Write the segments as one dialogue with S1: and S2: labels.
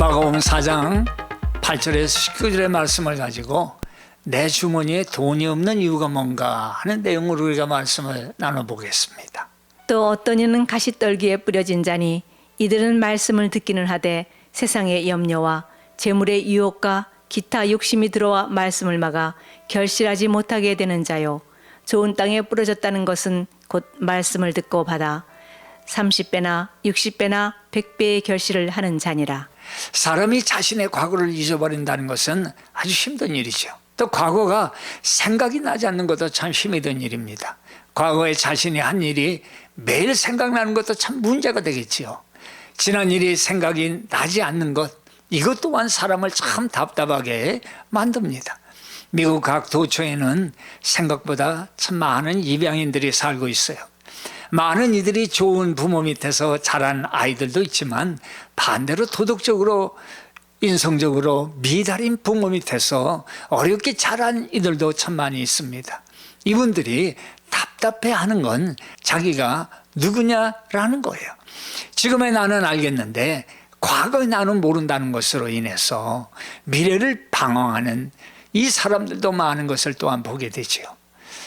S1: 마가복음 4장 8절에서 19절의 말씀을 가지고 내 주머니에 돈이 없는 이유가 뭔가 하는 내용으로 우리가 말씀을 나눠보겠습니다.
S2: 또 어떤 이는 가시떨기에 뿌려진 자니 이들은 말씀을 듣기는 하되 세상의 염려와 재물의 유혹과 기타 욕심이 들어와 말씀을 막아 결실하지 못하게 되는 자요. 좋은 땅에 뿌려졌다는 것은 곧 말씀을 듣고 받아 30배나 60배나 100배의 결실을 하는 자니라.
S1: 사람이 자신의 과거를 잊어버린다는 것은 아주 힘든 일이죠. 또 과거가 생각이 나지 않는 것도 참 힘이 든 일입니다. 과거에 자신이 한 일이 매일 생각나는 것도 참 문제가 되겠지요. 지난 일이 생각이 나지 않는 것, 이것 또한 사람을 참 답답하게 만듭니다. 미국 각 도처에는 생각보다 참 많은 입양인들이 살고 있어요. 많은 이들이 좋은 부모 밑에서 자란 아이들도 있지만 반대로 도덕적으로 인성적으로 미달인 부모 밑에서 어렵게 자란 이들도 참 많이 있습니다. 이분들이 답답해하는 건 자기가 누구냐라는 거예요. 지금의 나는 알겠는데 과거의 나는 모른다는 것으로 인해서 미래를 방황하는 이 사람들도 많은 것을 또한 보게 되죠.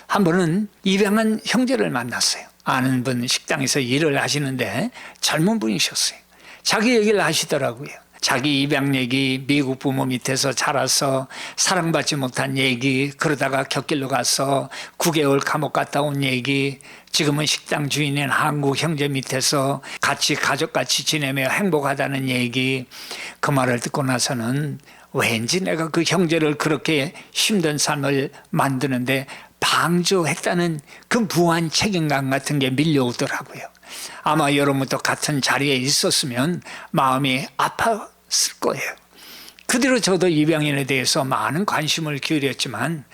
S1: 한 번은 입양한 형제를 만났어요. 아는 분 식당에서 일을 하시는데 젊은 분이셨어요. 자기 얘기를 하시더라고요. 자기 입양 얘기, 미국 부모 밑에서 자라서 사랑받지 못한 얘기, 그러다가 곁길로 가서 9개월 감옥 갔다 온 얘기, 지금은 식당 주인인 한국 형제 밑에서 같이 가족같이 지내며 행복하다는 얘기. 그 말을 듣고 나서는 왠지 내가 그 형제를 그렇게 힘든 삶을 만드는데 방조했다는 그 무한 책임감 같은 게 밀려오더라고요. 아마 여러분도 같은 자리에 있었으면 마음이 아팠을 거예요. 그 뒤로 저도 입양인에 대해서 많은 관심을 기울였지만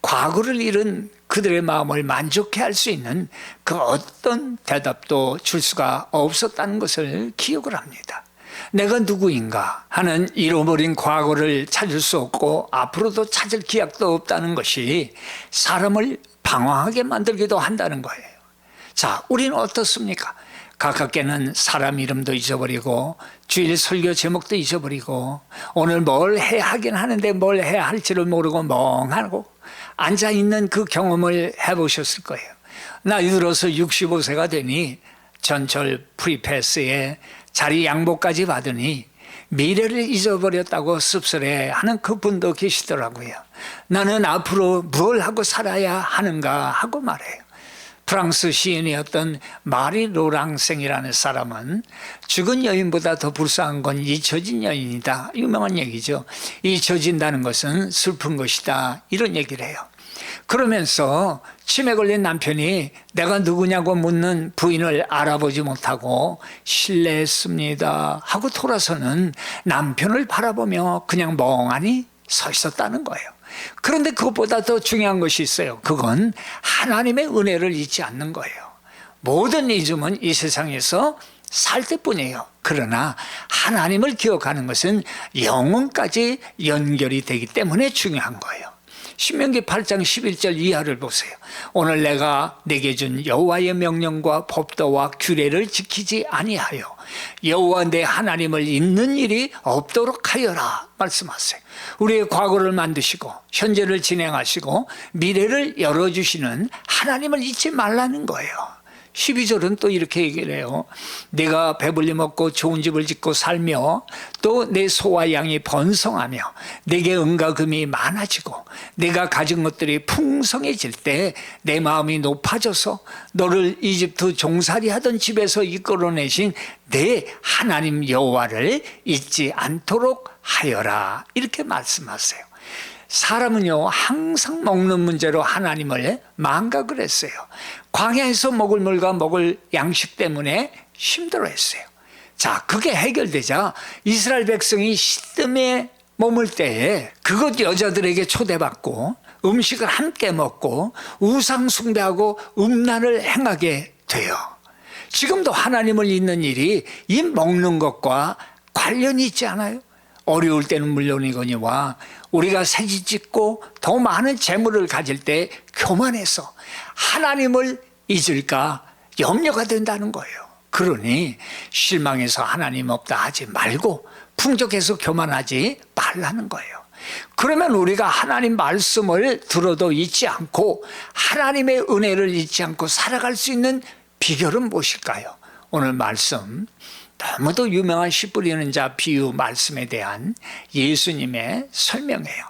S1: 과거를 잃은 그들의 마음을 만족해 할 수 있는 그 어떤 대답도 줄 수가 없었다는 것을 기억을 합니다. 내가 누구인가 하는 잃어버린 과거를 찾을 수 없고 앞으로도 찾을 기약도 없다는 것이 사람을 방황하게 만들기도 한다는 거예요. 자, 우리는 어떻습니까? 가깝게는 사람 이름도 잊어버리고 주일 설교 제목도 잊어버리고 오늘 뭘 해야 하긴 하는데 뭘 해야 할지를 모르고 멍하고 앉아있는 그 경험을 해보셨을 거예요. 나이 들어서 65세가 되니 전철 프리패스에 자리 양보까지 받으니 미래를 잊어버렸다고 씁쓸해하는 그분도 계시더라고요. 나는 앞으로 뭘 하고 살아야 하는가 하고 말해요. 프랑스 시인이었던 마리 로랑생이라는 사람은 죽은 여인보다 더 불쌍한 건 잊혀진 여인이다. 유명한 얘기죠. 잊혀진다는 것은 슬픈 것이다. 이런 얘기를 해요. 그러면서 치매 걸린 남편이 내가 누구냐고 묻는 부인을 알아보지 못하고 실례했습니다 하고 돌아서는 남편을 바라보며 그냥 멍하니 서 있었다는 거예요. 그런데 그것보다 더 중요한 것이 있어요. 그건 하나님의 은혜를 잊지 않는 거예요. 모든 잊음은 이 세상에서 살 때뿐이에요. 그러나 하나님을 기억하는 것은 영혼까지 연결이 되기 때문에 중요한 거예요. 신명기 8장 11절 이하를 보세요. 오늘 내가 내게 준 여호와의 명령과 법도와 규례를 지키지 아니하여 여호와 내 하나님을 잊는 일이 없도록 하여라 말씀하세요. 우리의 과거를 만드시고 현재를 진행하시고 미래를 열어주시는 하나님을 잊지 말라는 거예요. 12절은 또 이렇게 얘기를 해요. 내가 배불리 먹고 좋은 집을 짓고 살며 또 내 소와 양이 번성하며 내게 은과 금이 많아지고 내가 가진 것들이 풍성해질 때 내 마음이 높아져서 너를 이집트 종살이 하던 집에서 이끌어내신 내 하나님 여호와를 잊지 않도록 하여라 이렇게 말씀하세요. 사람은요 항상 먹는 문제로 하나님을 망각을 했어요. 광야에서 먹을 물과 먹을 양식 때문에 힘들어했어요. 자, 그게 해결되자 이스라엘 백성이 시딤에 머물 때에 그곳 여자들에게 초대받고 음식을 함께 먹고 우상 숭배하고 음란을 행하게 돼요. 지금도 하나님을 잊는 일이 이 먹는 것과 관련이 있지 않아요? 어려울 때는 물론이거니와 우리가 새집 짓고 더 많은 재물을 가질 때 교만해서 하나님을 잊을까 염려가 된다는 거예요. 그러니 실망해서 하나님 없다 하지 말고 풍족해서 교만하지 말라는 거예요. 그러면 우리가 하나님 말씀을 들어도 잊지 않고 하나님의 은혜를 잊지 않고 살아갈 수 있는 비결은 무엇일까요? 오늘 말씀 너무도 유명한 씨 뿌리는 자 비유 말씀에 대한 예수님의 설명이에요.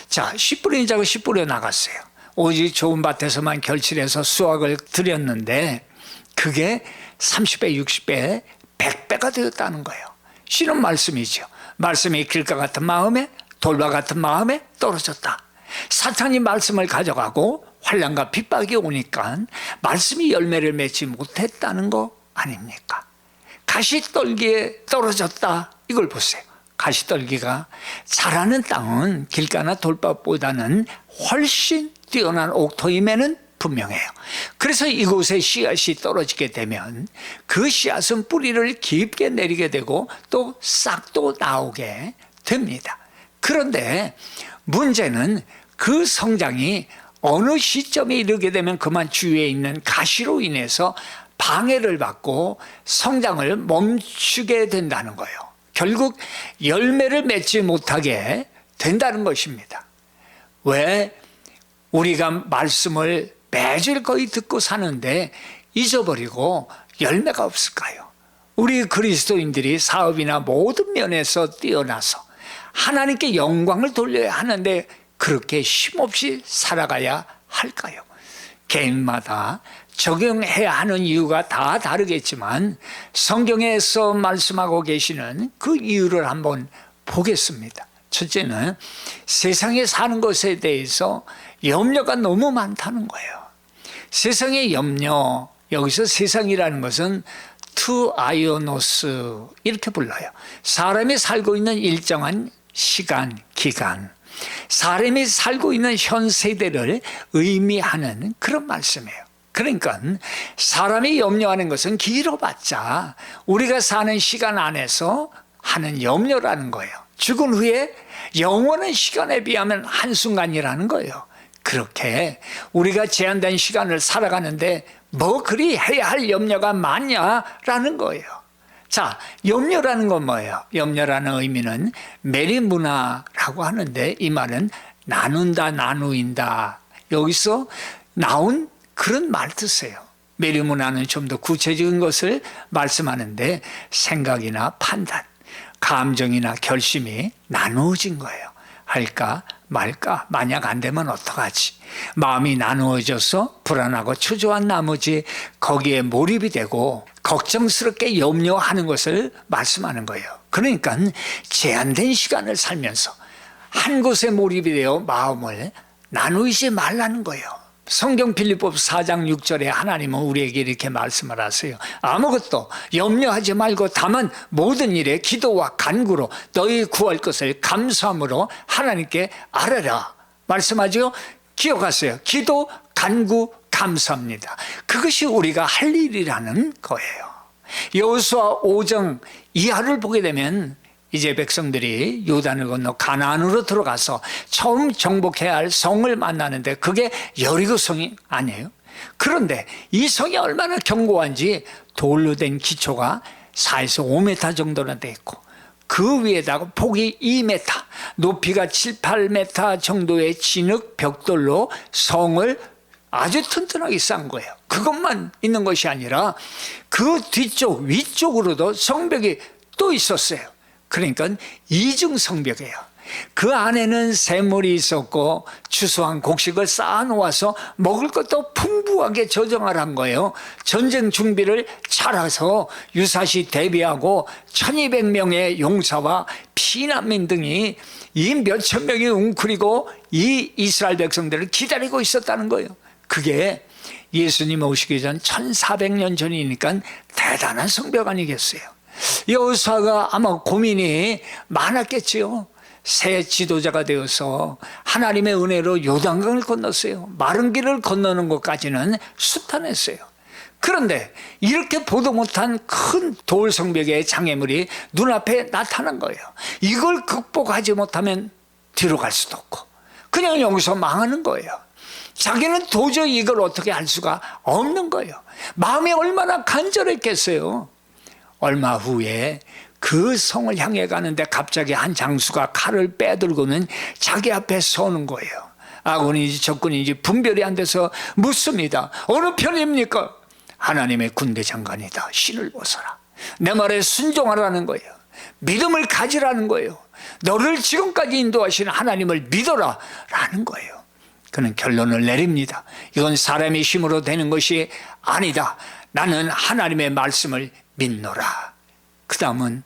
S1: 자, 씨 뿌리는 자가 씨 뿌려 나갔어요. 오직 좋은 밭에서만 결실해서 수확을 드렸는데 그게 30배, 60배, 100배가 되었다는 거예요. 씨는 말씀이죠. 말씀이 길가 같은 마음에 돌과 같은 마음에 떨어졌다. 사탄이 말씀을 가져가고 환난과 핍박이 오니까 말씀이 열매를 맺지 못했다는 거 아닙니까? 가시떨기에 떨어졌다. 이걸 보세요. 가시떨기가 자라는 땅은 길가나 돌밭보다는 훨씬 뛰어난 옥토임에는 분명해요. 그래서 이곳에 씨앗이 떨어지게 되면 그 씨앗은 뿌리를 깊게 내리게 되고 또 싹도 나오게 됩니다. 그런데 문제는 그 성장이 어느 시점에 이르게 되면 그만 주위에 있는 가시로 인해서 방해를 받고 성장을 멈추게 된다는 거예요. 결국 열매를 맺지 못하게 된다는 것입니다. 왜 우리가 말씀을 매주 거의 듣고 사는데 잊어버리고 열매가 없을까요? 우리 그리스도인들이 사업이나 모든 면에서 뛰어나서 하나님께 영광을 돌려야 하는데 그렇게 힘없이 살아가야 할까요? 개인마다 적용해야 하는 이유가 다 다르겠지만 성경에서 말씀하고 계시는 그 이유를 한번 보겠습니다. 첫째는 세상에 사는 것에 대해서 염려가 너무 많다는 거예요. 세상의 염려, 여기서 세상이라는 것은 투아이오노스 이렇게 불러요. 사람이 살고 있는 일정한 시간, 기간, 사람이 살고 있는 현 세대를 의미하는 그런 말씀이에요. 그러니까 사람이 염려하는 것은 길어봤자 우리가 사는 시간 안에서 하는 염려라는 거예요. 죽은 후에 영원한 시간에 비하면 한순간이라는 거예요. 그렇게 우리가 제한된 시간을 살아가는데 뭐 그리 해야 할 염려가 많냐라는 거예요. 자, 염려라는 건 뭐예요? 염려라는 의미는 메리무나라고 하는데 이 말은 나눈다, 나누인다. 여기서 나온 그런 말 뜻이에요. 메리무나는 좀 더 구체적인 것을 말씀하는데 생각이나 판단, 감정이나 결심이 나누어진 거예요. 할까 말까, 만약 안 되면 어떡하지? 마음이 나누어져서 불안하고 초조한 나머지 거기에 몰입이 되고 걱정스럽게 염려하는 것을 말씀하는 거예요. 그러니까 제한된 시간을 살면서 한 곳에 몰입이 되어 마음을 나누지 말라는 거예요. 성경 빌립보서 4장 6절에 하나님은 우리에게 이렇게 말씀을 하세요. 아무것도 염려하지 말고 다만 모든 일에 기도와 간구로 너희 구할 것을 감사함으로 하나님께 아뢰라 말씀하죠. 기억하세요. 기도, 간구, 감사합니다. 그것이 우리가 할 일이라는 거예요. 여호수아 5장 이하를 보게 되면 이제 백성들이 요단을 건너 가나안으로 들어가서 처음 정복해야 할 성을 만나는데 그게 여리고성이 아니에요. 그런데 이 성이 얼마나 견고한지 돌로 된 기초가 4에서 5m 정도나 돼 있고 그 위에다가 폭이 2m, 높이가 7, 8m 정도의 진흙 벽돌로 성을 아주 튼튼하게 쌓은 거예요. 그것만 있는 것이 아니라 그 뒤쪽 위쪽으로도 성벽이 또 있었어요. 그러니까 이중 성벽이에요. 그 안에는 샘물이 있었고 추수한 곡식을 쌓아놓아서 먹을 것도 풍부하게 저장을 한 거예요. 전쟁 준비를 잘해서 유사시 대비하고 1200명의 용사와 피난민 등이 이 몇천 명이 웅크리고 이 이스라엘 백성들을 기다리고 있었다는 거예요. 그게 예수님 오시기 전 1400년 전이니까 대단한 성벽 아니겠어요. 여호수아가 아마 고민이 많았겠지요. 새 지도자가 되어서 하나님의 은혜로 요단강을 건넜어요. 마른 길을 건너는 것까지는 수탄했어요. 그런데 이렇게 보도 못한 큰 돌 성벽의 장애물이 눈앞에 나타난 거예요. 이걸 극복하지 못하면 뒤로 갈 수도 없고 그냥 여기서 망하는 거예요. 자기는 도저히 이걸 어떻게 할 수가 없는 거예요. 마음이 얼마나 간절했겠어요. 얼마 후에 그 성을 향해 가는데 갑자기 한 장수가 칼을 빼들고는 자기 앞에 서는 거예요. 아군인지 적군인지 분별이 안 돼서 묻습니다. 어느 편입니까? 하나님의 군대 장관이다. 신을 벗어라. 내 말에 순종하라는 거예요. 믿음을 가지라는 거예요. 너를 지금까지 인도하신 하나님을 믿어라 라는 거예요. 그는 결론을 내립니다. 이건 사람의 힘으로 되는 것이 아니다. 나는 하나님의 말씀을 믿노라. 그 다음은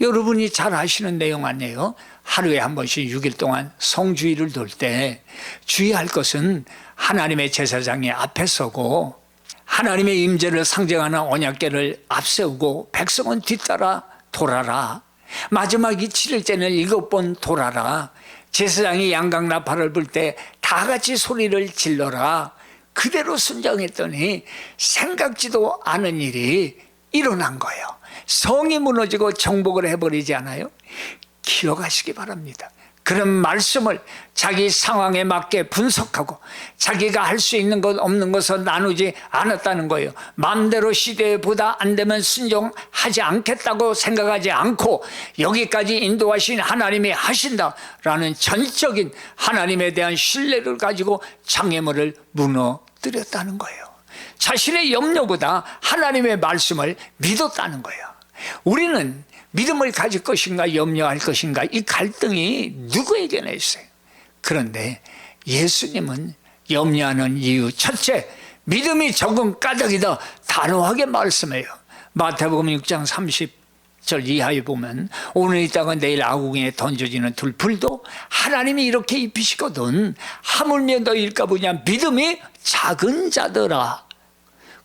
S1: 여러분이 잘 아시는 내용 아니에요? 하루에 한 번씩 6일 동안 성주의를 돌 때 주의할 것은 하나님의 제사장이 앞에 서고 하나님의 임재를 상징하는 언약궤를 앞세우고 백성은 뒤따라 돌아라. 마지막 7일째는 7번 돌아라. 제사장이 양각 나팔을 불 때 다 같이 소리를 질러라. 그대로 순종했더니 생각지도 않은 일이 일어난 거예요. 성이 무너지고 정복을 해버리지 않아요? 기억하시기 바랍니다. 그런 말씀을 자기 상황에 맞게 분석하고 자기가 할 수 있는 것 없는 것을 나누지 않았다는 거예요. 마음대로 시대보다 안 되면 순종하지 않겠다고 생각하지 않고 여기까지 인도하신 하나님이 하신다라는 전적인 하나님에 대한 신뢰를 가지고 장애물을 무너뜨렸다는 거예요. 자신의 염려보다 하나님의 말씀을 믿었다는 거예요. 우리는 믿음을 가질 것인가 염려할 것인가 이 갈등이 누구에게나 있어요. 그런데 예수님은 염려하는 이유 첫째, 믿음이 적은 까닭이다 단호하게 말씀해요. 마태복음 6장 30절 이하에 보면 오늘 있다가 내일 아궁이에 던져지는 불도 하나님이 이렇게 입히시거든 하물며 너희일까 보냐 믿음이 작은 자들아.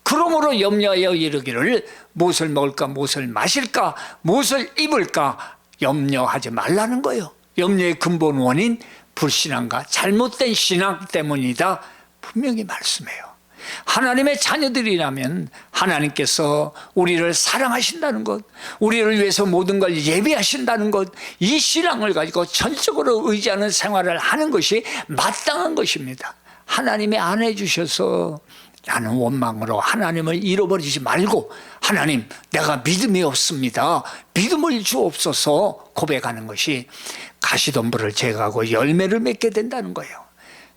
S1: 그러므로 염려하여 이르기를 무엇을 먹을까 무엇을 마실까 무엇을 입을까 염려하지 말라는 거예요. 염려의 근본 원인 불신앙과 잘못된 신앙 때문이다 분명히 말씀해요. 하나님의 자녀들이라면 하나님께서 우리를 사랑하신다는 것, 우리를 위해서 모든 걸 예비하신다는 것, 이 신앙을 가지고 전적으로 의지하는 생활을 하는 것이 마땅한 것입니다. 하나님이 안 해주셔서 나는 원망으로 하나님을 잃어버리지 말고 하나님 내가 믿음이 없습니다. 믿음을 주옵소서 고백하는 것이 가시덤불을 제거하고 열매를 맺게 된다는 거예요.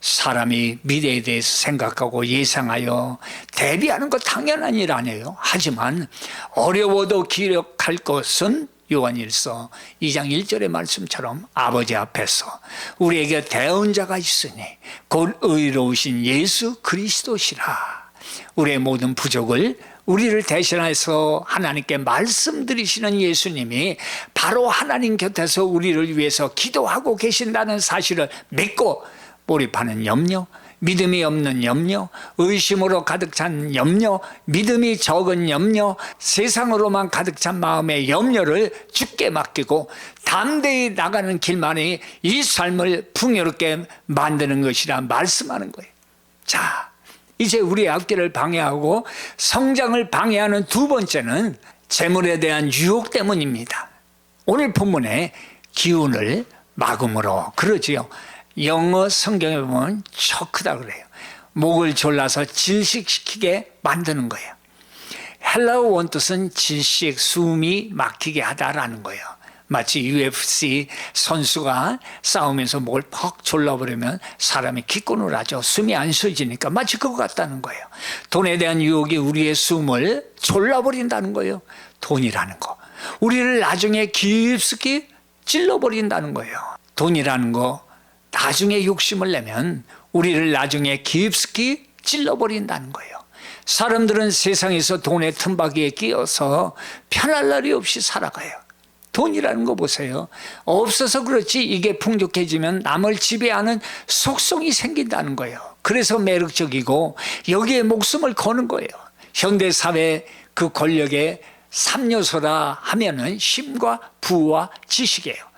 S1: 사람이 미래에 대해서 생각하고 예상하여 대비하는 것 당연한 일 아니에요. 하지만 어려워도 기억할 것은 요한일서 2장 1절의 말씀처럼 아버지 앞에서 우리에게 대언자가 있으니 곧 의로우신 예수 그리스도시라. 우리의 모든 부족을 우리를 대신해서 하나님께 말씀드리시는 예수님이 바로 하나님 곁에서 우리를 위해서 기도하고 계신다는 사실을 믿고 몰입하는 염려, 믿음이 없는 염려, 의심으로 가득 찬 염려, 믿음이 적은 염려, 세상으로만 가득 찬 마음의 염려를 주께 맡기고 담대히 나가는 길만이 이 삶을 풍요롭게 만드는 것이라 말씀하는 거예요. 자, 이제 우리의 앞길을 방해하고 성장을 방해하는 두 번째는 재물에 대한 유혹 때문입니다. 오늘 본문에 기운을 막음으로 그러지요. 영어 성경에 보면 초크다 그래요. 목을 졸라서 질식시키게 만드는 거예요. 헬라어 원뜻은 질식, 숨이 막히게 하다라는 거예요. 마치 UFC 선수가 싸우면서 목을 퍽 졸라버리면 사람이 기권을 하죠. 숨이 안 쉬어지니까 마치 그거 같다는 거예요. 돈에 대한 유혹이 우리의 숨을 졸라버린다는 거예요. 돈이라는 거. 우리를 나중에 깊숙이 찔러버린다는 거예요. 돈이라는 거 나중에 욕심을 내면 우리를 나중에 깊숙이 찔러버린다는 거예요. 사람들은 세상에서 돈의 틈바귀에 끼어서 편할 날이 없이 살아가요. 돈이라는 거 보세요. 없어서 그렇지 이게 풍족해지면 남을 지배하는 속성이 생긴다는 거예요. 그래서 매력적이고 여기에 목숨을 거는 거예요. 현대사회 그 권력의 3요소라 하면은 힘과 부와 지식이에요.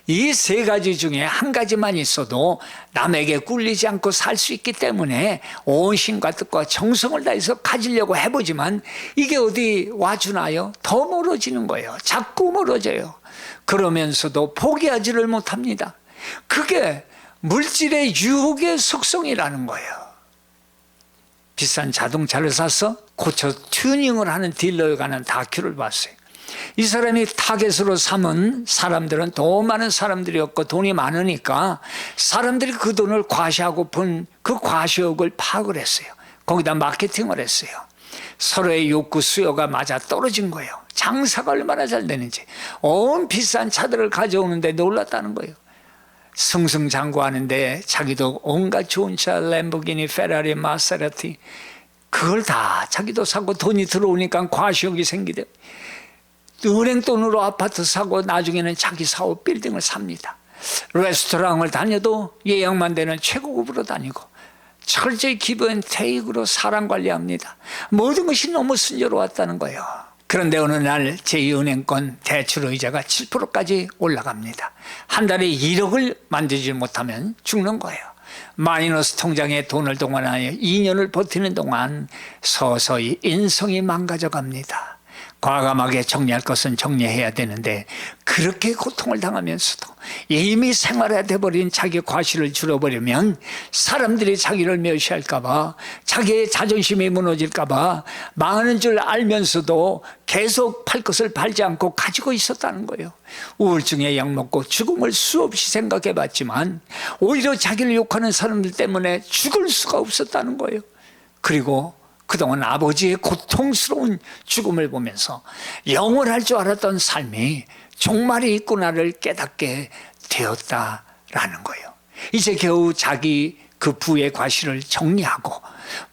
S1: 이 세 가지 중에 한 가지만 있어도 남에게 꿀리지 않고 살 수 있기 때문에 온 힘과 뜻과 정성을 다해서 가지려고 해보지만 이게 어디 와주나요? 더 멀어지는 거예요. 자꾸 멀어져요. 그러면서도 포기하지를 못합니다. 그게 물질의 유혹의 속성이라는 거예요. 비싼 자동차를 사서 고쳐 튜닝을 하는 딜러에 관한 다큐를 봤어요. 이 사람이 타겟으로 삼은 사람들은 더 많은 사람들이었고 돈이 많으니까 사람들이 그 돈을 과시하고 본 그 과시욕을 파악을 했어요. 거기다 마케팅을 했어요. 서로의 욕구 수요가 맞아 떨어진 거예요. 장사가 얼마나 잘 되는지. 온 비싼 차들을 가져오는데 놀랐다는 거예요. 승승장구하는데 자기도 온갖 좋은 차, 램보기니, 페라리, 마세라티 그걸 다 자기도 사고 돈이 들어오니까 과시욕이 생기대. 은행 돈으로 아파트 사고 나중에는 자기 사업 빌딩을 삽니다. 레스토랑을 다녀도 예약만 되는 최고급으로 다니고 철저히 기본 테이크로 사람 관리합니다. 모든 것이 너무 순조로웠다는 거예요. 그런데 어느 날 제2은행권 대출의자가 7%까지 올라갑니다. 한 달에 1억을 만들지 못하면 죽는 거예요. 마이너스 통장에 돈을 동원하여 2년을 버티는 동안 서서히 인성이 망가져 갑니다. 과감하게 정리할 것은 정리해야 되는데 그렇게 고통을 당하면서도 이미 생활화돼버린 자기 과실을 줄여버리면 사람들이 자기를 멸시할까 봐, 자기의 자존심이 무너질까 봐 망하는 줄 알면서도 계속 팔 것을 팔지 않고 가지고 있었다는 거예요. 우울증에 약 먹고 죽음을 수없이 생각해봤지만 오히려 자기를 욕하는 사람들 때문에 죽을 수가 없었다는 거예요. 그리고 그동안 아버지의 고통스러운 죽음을 보면서 영원할 줄 알았던 삶이 종말이 있구나를 깨닫게 되었다라는 거예요. 이제 겨우 자기 그 부의 과실을 정리하고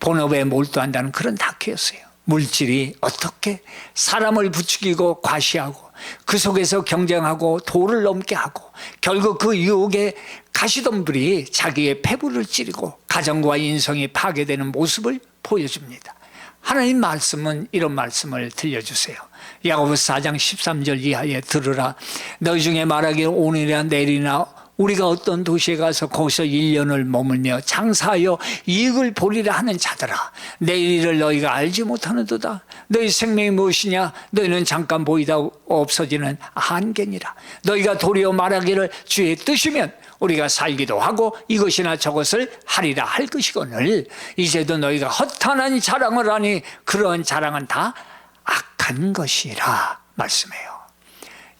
S1: 본업에 몰두한다는 그런 다큐였어요. 물질이 어떻게 사람을 부추기고 과시하고 그 속에서 경쟁하고 도를 넘게 하고 결국 그 유혹에 가시던 불이 자기의 폐부를 찌르고 가정과 인성이 파괴되는 모습을 보여줍니다. 하나님 말씀은 이런 말씀을 들려주세요. 야고보서 4장 13절 이하에 들으라. 너희 중에 말하기를 오늘이나 내일이나 우리가 어떤 도시에 가서 거기서 1년을 머물며 장사하여 이익을 보리라 하는 자들아, 내일을 너희가 알지 못하는도다. 너희 생명이 무엇이냐? 너희는 잠깐 보이다 없어지는 안개니라. 너희가 도리어 말하기를 주의 뜻이면 우리가 살기도 하고 이것이나 저것을 하리라 할 것이거늘 이제도 너희가 허탄한 자랑을 하니 그러한 자랑은 다 악한 것이라 말씀해요.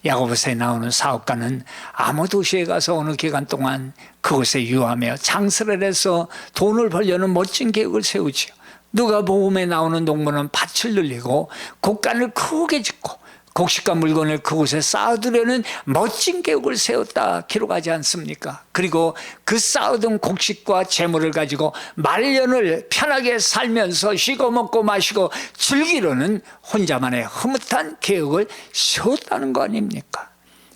S1: 야고보서에 나오는 사업가는 아무 도시에 가서 어느 기간 동안 그곳에 유하며 장사를 해서 돈을 벌려는 멋진 계획을 세우지요. 누가복음에 나오는 농부는 밭을 늘리고 곡간을 크게 짓고 곡식과 물건을 그곳에 쌓아두려는 멋진 계획을 세웠다 기록하지 않습니까? 그리고 그 쌓아둔 곡식과 재물을 가지고 말년을 편하게 살면서 쉬고 먹고 마시고 즐기려는 혼자만의 흐뭇한 계획을 세웠다는 거 아닙니까?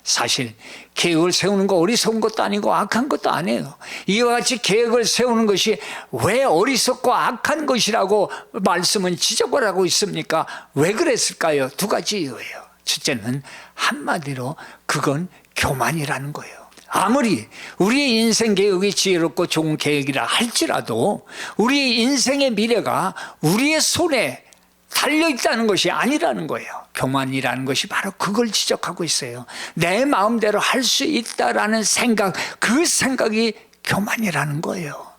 S1: 사실 계획을 세우는 거 어리석은 것도 아니고 악한 것도 아니에요. 이와 같이 계획을 세우는 것이 왜 어리석고 악한 것이라고 말씀은 지적을 하고 있습니까? 왜 그랬을까요? 두 가지 이유예요. 첫째는 한마디로 그건 교만이라는 거예요. 아무리 우리의 인생 계획이 지혜롭고 좋은 계획이라 할지라도 우리의 인생의 미래가 우리의 손에 달려있다는 것이 아니라는 거예요. 교만이라는 것이 바로 그걸 지적하고 있어요. 내 마음대로 할 수 있다라는 생각, 그 생각이 교만이라는 거예요.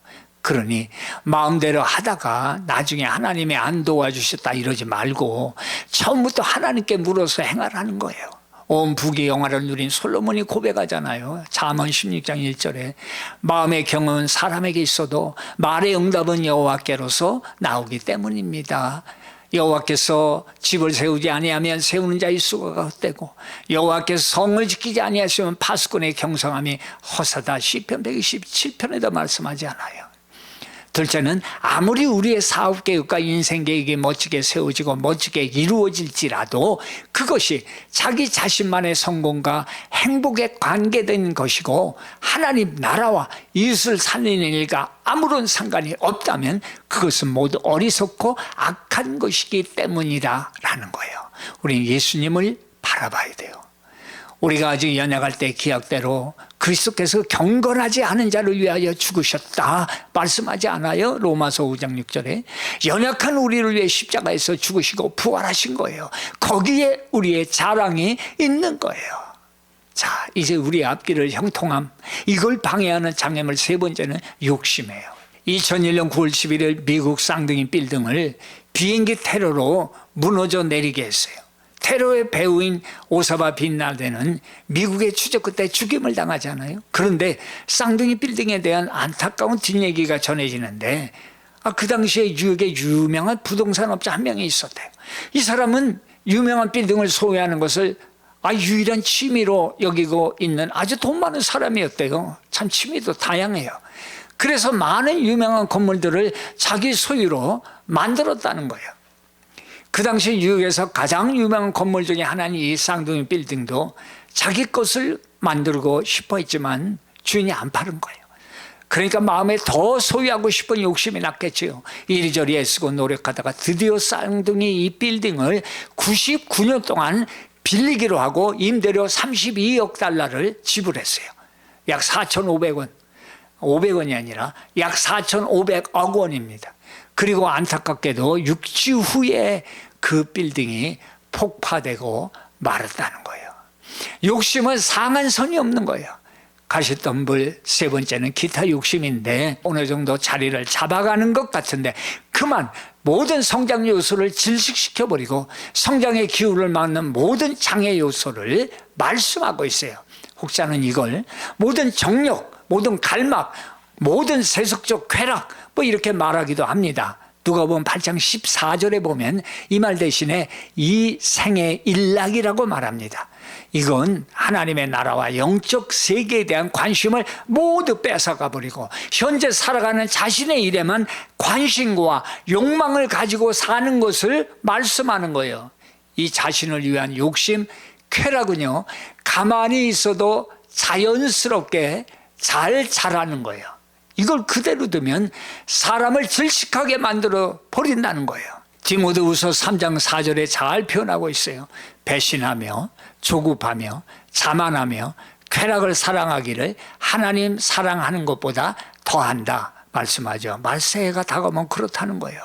S1: 그러니 마음대로 하다가 나중에 하나님이 안 도와주셨다 이러지 말고 처음부터 하나님께 물어서 행하라는 거예요. 온 부귀 영화를 누린 솔로몬이 고백하잖아요. 잠언 16장 1절에 마음의 경험은 사람에게 있어도 말의 응답은 여호와께로서 나오기 때문입니다. 여호와께서 집을 세우지 아니하면 세우는 자의 수고가 헛되고 여호와께서 성을 지키지 아니하시면 파수꾼의 경성함이 허사다. 시편 127편에도 말씀하지 않아요. 둘째는 아무리 우리의 사업 계획과 인생 계획이 멋지게 세워지고 멋지게 이루어질지라도 그것이 자기 자신만의 성공과 행복에 관계된 것이고 하나님 나라와 이웃을 살리는 일과 아무런 상관이 없다면 그것은 모두 어리석고 악한 것이기 때문이라는 거예요. 우리는 예수님을 바라봐야 돼요. 우리가 아직 연약할 때 기약대로 그리스도께서 경건하지 않은 자를 위하여 죽으셨다 말씀하지 않아요? 로마서 5장 6절에 연약한 우리를 위해 십자가에서 죽으시고 부활하신 거예요. 거기에 우리의 자랑이 있는 거예요. 자, 이제 우리의 앞길을 형통함, 이걸 방해하는 장애물 세 번째는 욕심이에요. 2001년 9월 11일 미국 쌍둥이 빌딩을 비행기 테러로 무너져 내리게 했어요. 테러의 배후인 오사마 빈라덴은 미국의 추적 끝에 죽임을 당하잖아요. 그런데 쌍둥이 빌딩에 대한 안타까운 뒷얘기가 전해지는데 그 당시에 뉴욕에 유명한 부동산업자 한 명이 있었대요. 이 사람은 유명한 빌딩을 소유하는 것을 유일한 취미로 여기고 있는 아주 돈 많은 사람이었대요. 참 취미도 다양해요. 그래서 많은 유명한 건물들을 자기 소유로 만들었다는 거예요. 그 당시 뉴욕에서 가장 유명한 건물 중에 하나인 이 쌍둥이 빌딩도 자기 것을 만들고 싶어 했지만 주인이 안 파는 거예요. 그러니까 마음에 더 소유하고 싶은 욕심이 났겠지요. 이리저리 애쓰고 노력하다가 드디어 쌍둥이 이 빌딩을 99년 동안 빌리기로 하고 임대료 32억 달러를 지불했어요. 약 4,500원. 500원이 아니라 약 4,500억 원입니다. 그리고 안타깝게도 6주 후에 그 빌딩이 폭파되고 말았다는 거예요. 욕심은 상한선이 없는 거예요. 가시덤불 세 번째는 기타 욕심인데 어느 정도 자리를 잡아가는 것 같은데 그만 모든 성장 요소를 질식시켜버리고 성장의 기후를 막는 모든 장애 요소를 말씀하고 있어요. 혹자는 이걸 모든 정욕, 모든 갈망, 모든 세속적 쾌락 이렇게 말하기도 합니다. 누가복음 8장 14절에 보면 이 말 대신에 이 생의 일락이라고 말합니다. 이건 하나님의 나라와 영적 세계에 대한 관심을 모두 뺏어가 버리고 현재 살아가는 자신의 일에만 관심과 욕망을 가지고 사는 것을 말씀하는 거예요. 이 자신을 위한 욕심, 쾌락은요, 가만히 있어도 자연스럽게 잘 자라는 거예요. 이걸 그대로 두면 사람을 질식하게 만들어 버린다는 거예요. 디모데후서 3장 4절에 잘 표현하고 있어요. 배신하며 조급하며 자만하며 쾌락을 사랑하기를 하나님 사랑하는 것보다 더한다 말씀하죠. 말세가 다가오면 그렇다는 거예요.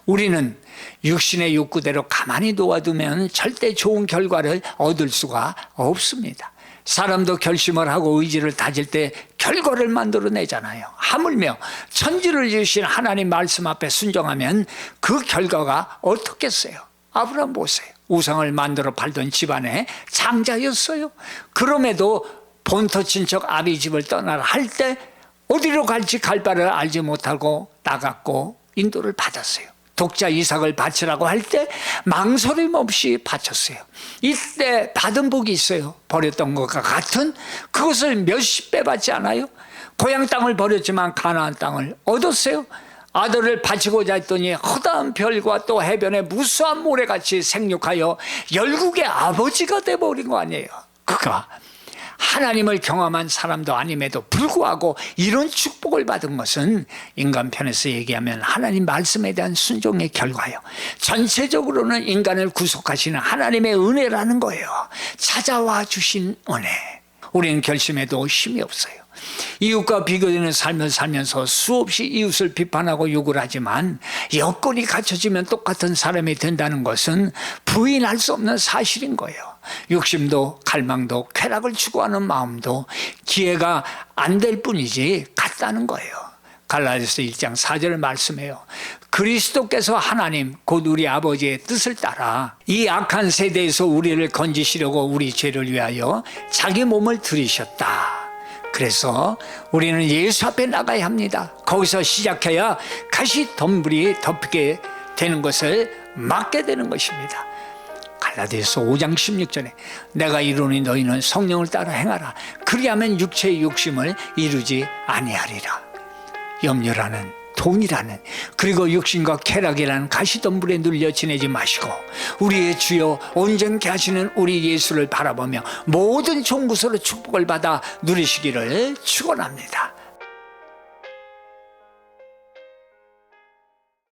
S1: 우리는 육신의 욕구대로 가만히 놓아두면 절대 좋은 결과를 얻을 수가 없습니다. 사람도 결심을 하고 의지를 다질 때 결과를 만들어내잖아요. 하물며 천지를 지으신 하나님 말씀 앞에 순종하면 그 결과가 어떻겠어요? 아브라함 보세요. 우상을 만들어 팔던 집안의 장자였어요. 그럼에도 본토 친척 아비 집을 떠나라 할 때 어디로 갈지 갈 바를 알지 못하고 나갔고 인도를 받았어요. 독자 이삭을 바치라고 할 때 망설임 없이 바쳤어요. 이때 받은 복이 있어요. 버렸던 것과 같은 그것을 몇십 배 받지 않아요? 고향 땅을 버렸지만 가나안 땅을 얻었어요. 아들을 바치고자 했더니 허다한 별과 또 해변에 무수한 모래같이 생육하여 열국의 아버지가 되어버린 거 아니에요. 그가 하나님을 경험한 사람도 아님에도 불구하고 이런 축복을 받은 것은 인간 편에서 얘기하면 하나님 말씀에 대한 순종의 결과예요. 전체적으로는 인간을 구속하시는 하나님의 은혜라는 거예요. 찾아와 주신 은혜. 우리는 결심해도 힘이 없어요. 이웃과 비교되는 삶을 살면서 수없이 이웃을 비판하고 욕을 하지만 여건이 갖춰지면 똑같은 사람이 된다는 것은 부인할 수 없는 사실인 거예요. 욕심도 갈망도 쾌락을 추구하는 마음도 기회가 안 될 뿐이지 같다는 거예요. 갈라디아서 1장 4절을 말씀해요. 그리스도께서 하나님 곧 우리 아버지의 뜻을 따라 이 악한 세대에서 우리를 건지시려고 우리 죄를 위하여 자기 몸을 들이셨다. 그래서 우리는 예수 앞에 나가야 합니다. 거기서 시작해야 가시덤불이 덮이게 되는 것을 막게 되는 것입니다. 갈라디아서 5장 16절에 내가 이루니 너희는 성령을 따라 행하라. 그리하면 육체의 욕심을 이루지 아니하리라. 염려라는 돈이라는 그리고 육신과 쾌락이라는 가시덤불에 눌려 지내지 마시고 우리의 주여 온전케 하시는 우리 예수를 바라보며 모든 종구서로 축복을 받아 누리시기를 축원합니다.